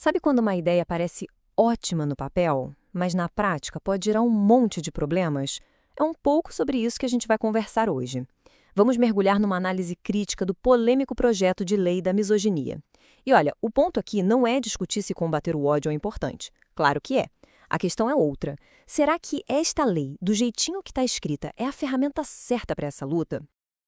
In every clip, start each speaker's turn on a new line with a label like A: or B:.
A: Sabe quando uma ideia parece ótima no papel, mas na prática pode gerar um monte de problemas? É um pouco sobre isso que a gente vai conversar hoje. Vamos mergulhar numa análise crítica do polêmico projeto de lei da misoginia. E olha, o ponto aqui não é discutir se combater o ódio é importante. Claro que é. A questão é outra. Será que esta lei, do jeitinho que está escrita, é a ferramenta certa para essa luta?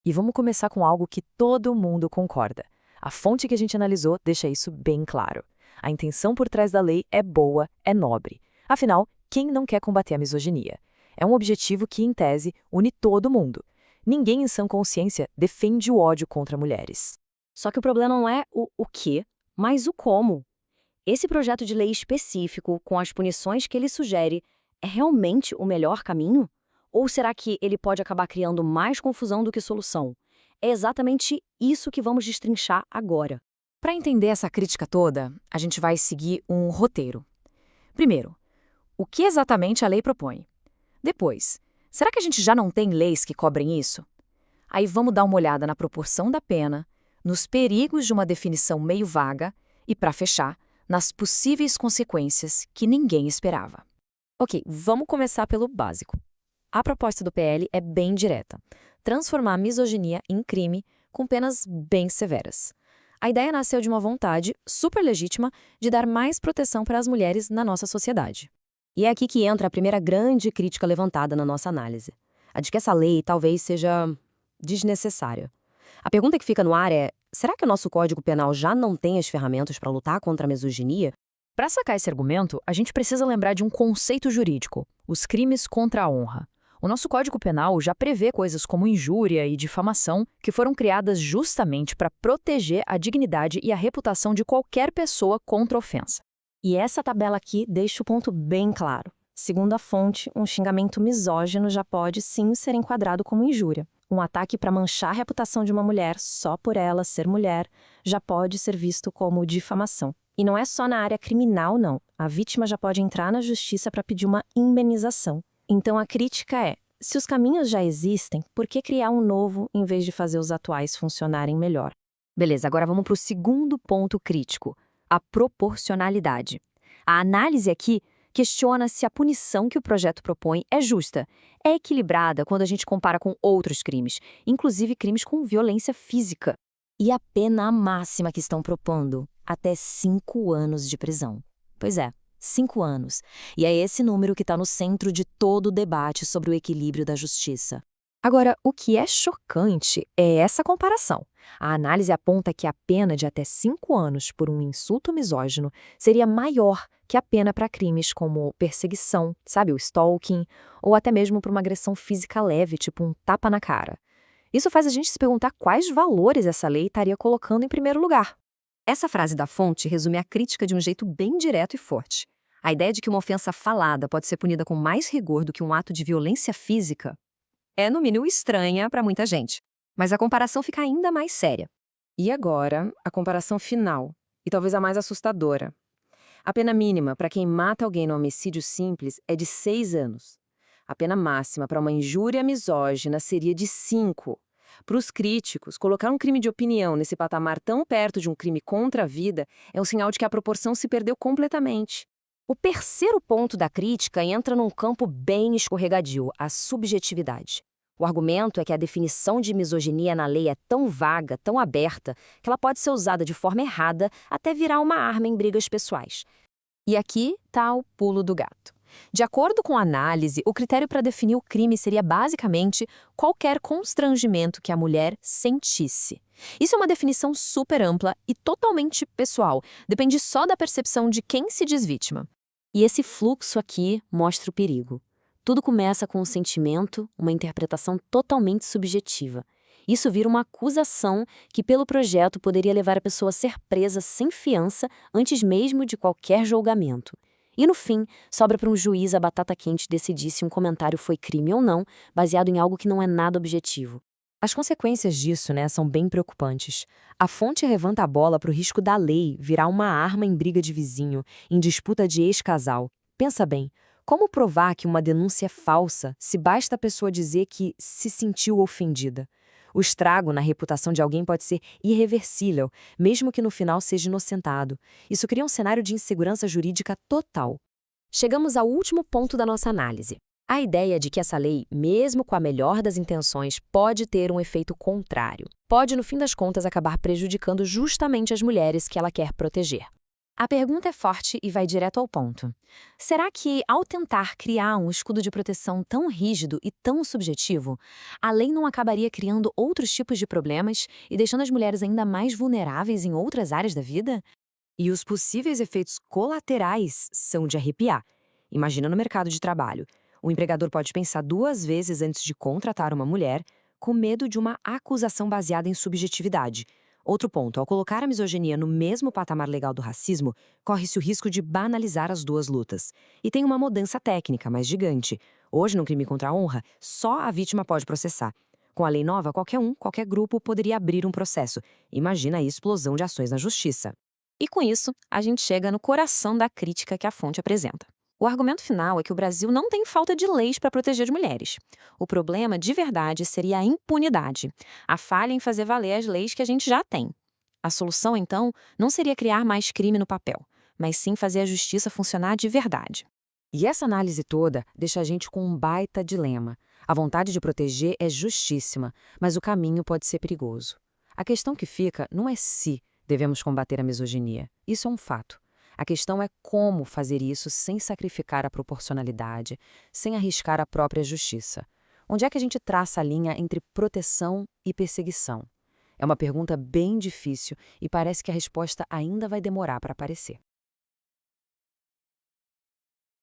B: E vamos começar com algo que todo mundo concorda. A fonte que a gente analisou deixa isso bem claro. A intenção por trás da lei é boa, é nobre. Afinal, quem não quer combater a misoginia? É um objetivo que, em tese, une todo mundo. Ninguém em sã consciência defende o ódio contra mulheres.
C: Só que o problema não é o quê, mas o como. Esse projeto de lei específico, com as punições que ele sugere, é realmente o melhor caminho? Ou será que ele pode acabar criando mais confusão do que solução? É exatamente isso que vamos destrinchar agora.
B: Para entender essa crítica toda, a gente vai seguir um roteiro. Primeiro, o que exatamente a lei propõe? Depois, será que a gente já não tem leis que cobrem isso? Aí vamos dar uma olhada na proporção da pena, nos perigos de uma definição meio vaga e, para fechar, nas possíveis consequências que ninguém esperava.
C: Ok, vamos começar pelo básico. A proposta do PL é bem direta: transformar a misoginia em crime com penas bem severas. A ideia nasceu de uma vontade super legítima de dar mais proteção para as mulheres na nossa sociedade. E é aqui que entra a primeira grande crítica levantada na nossa análise: a de que essa lei talvez seja desnecessária. A pergunta que fica no ar é: será que o nosso Código Penal já não tem as ferramentas para lutar contra a misoginia?
B: Para sacar esse argumento, a gente precisa lembrar de um conceito jurídico: os crimes contra a honra. O nosso Código Penal já prevê coisas como injúria e difamação, que foram criadas justamente para proteger a dignidade e a reputação de qualquer pessoa contra a ofensa.
C: E essa tabela aqui deixa o ponto bem claro. Segundo a fonte, um xingamento misógino já pode sim ser enquadrado como injúria. Um ataque para manchar a reputação de uma mulher só por ela ser mulher já pode ser visto como difamação. E não é só na área criminal, não. A vítima já pode entrar na justiça para pedir uma indenização. Então a crítica é: se os caminhos já existem, por que criar um novo em vez de fazer os atuais funcionarem melhor?
A: Beleza, agora vamos para o segundo ponto crítico: a proporcionalidade. A análise aqui questiona se a punição que o projeto propõe é justa, é equilibrada quando a gente compara com outros crimes, inclusive crimes com violência física.
C: E a pena máxima que estão propondo: até 5 anos de prisão. Pois é, 5 anos. E é esse número que está no centro de todo o debate sobre o equilíbrio da justiça.
A: Agora, o que é chocante é essa comparação. A análise aponta que a pena de até 5 anos por um insulto misógino seria maior que a pena para crimes como perseguição, sabe, o stalking, ou até mesmo por uma agressão física leve, tipo um tapa na cara. Isso faz a gente se perguntar quais valores essa lei estaria colocando em primeiro lugar. Essa frase da fonte resume a crítica de um jeito bem direto e forte. A ideia de que uma ofensa falada pode ser punida com mais rigor do que um ato de violência física é, no mínimo, estranha para muita gente. Mas a comparação fica ainda mais séria. E agora, a comparação final, e talvez a mais assustadora. A pena mínima para quem mata alguém no homicídio simples é de 6 anos. A pena máxima para uma injúria misógina seria de 5. Para os críticos, colocar um crime de opinião nesse patamar tão perto de um crime contra a vida é um sinal de que a proporção se perdeu completamente. O terceiro ponto da crítica entra num campo bem escorregadio: a subjetividade. O argumento é que a definição de misoginia na lei é tão vaga, tão aberta, que ela pode ser usada de forma errada até virar uma arma em brigas pessoais. E aqui está o pulo do gato. De acordo com a análise, o critério para definir o crime seria basicamente qualquer constrangimento que a mulher sentisse. Isso é uma definição super ampla e totalmente pessoal, depende só da percepção de quem se diz vítima.
C: E esse fluxo aqui mostra o perigo. Tudo começa com um sentimento, uma interpretação totalmente subjetiva. Isso vira uma acusação que, pelo projeto, poderia levar a pessoa a ser presa sem fiança antes mesmo de qualquer julgamento. E, no fim, sobra para um juiz a batata quente decidir se um comentário foi crime ou não, baseado em algo que não é nada objetivo.
A: As consequências disso, são bem preocupantes. A fonte levanta a bola para o risco da lei virar uma arma em briga de vizinho, em disputa de ex-casal. Pensa bem, como provar que uma denúncia é falsa se basta a pessoa dizer que se sentiu ofendida? O estrago na reputação de alguém pode ser irreversível, mesmo que no final seja inocentado. Isso cria um cenário de insegurança jurídica total.
C: Chegamos ao último ponto da nossa análise. A ideia de que essa lei, mesmo com a melhor das intenções, pode ter um efeito contrário. Pode, no fim das contas, acabar prejudicando justamente as mulheres que ela quer proteger. A pergunta é forte e vai direto ao ponto. Será que, ao tentar criar um escudo de proteção tão rígido e tão subjetivo, a lei não acabaria criando outros tipos de problemas e deixando as mulheres ainda mais vulneráveis em outras áreas da vida?
A: E os possíveis efeitos colaterais são de arrepiar. Imagina no mercado de trabalho. O empregador pode pensar 2 vezes antes de contratar uma mulher, com medo de uma acusação baseada em subjetividade. Outro ponto, ao colocar a misoginia no mesmo patamar legal do racismo, corre-se o risco de banalizar as duas lutas. E tem uma mudança técnica mais gigante. Hoje, no crime contra a honra, só a vítima pode processar. Com a lei nova, qualquer grupo poderia abrir um processo. Imagina a explosão de ações na justiça.
C: E com isso, a gente chega no coração da crítica que a fonte apresenta. O argumento final é que o Brasil não tem falta de leis para proteger as mulheres. O problema, de verdade, seria a impunidade, a falha em fazer valer as leis que a gente já tem. A solução, então, não seria criar mais crime no papel, mas sim fazer a justiça funcionar de verdade.
B: E essa análise toda deixa a gente com um baita dilema. A vontade de proteger é justíssima, mas o caminho pode ser perigoso. A questão que fica não é se devemos combater a misoginia. Isso é um fato. A questão é como fazer isso sem sacrificar a proporcionalidade, sem arriscar a própria justiça. Onde é que a gente traça a linha entre proteção e perseguição? É uma pergunta bem difícil e parece que a resposta ainda vai demorar para aparecer.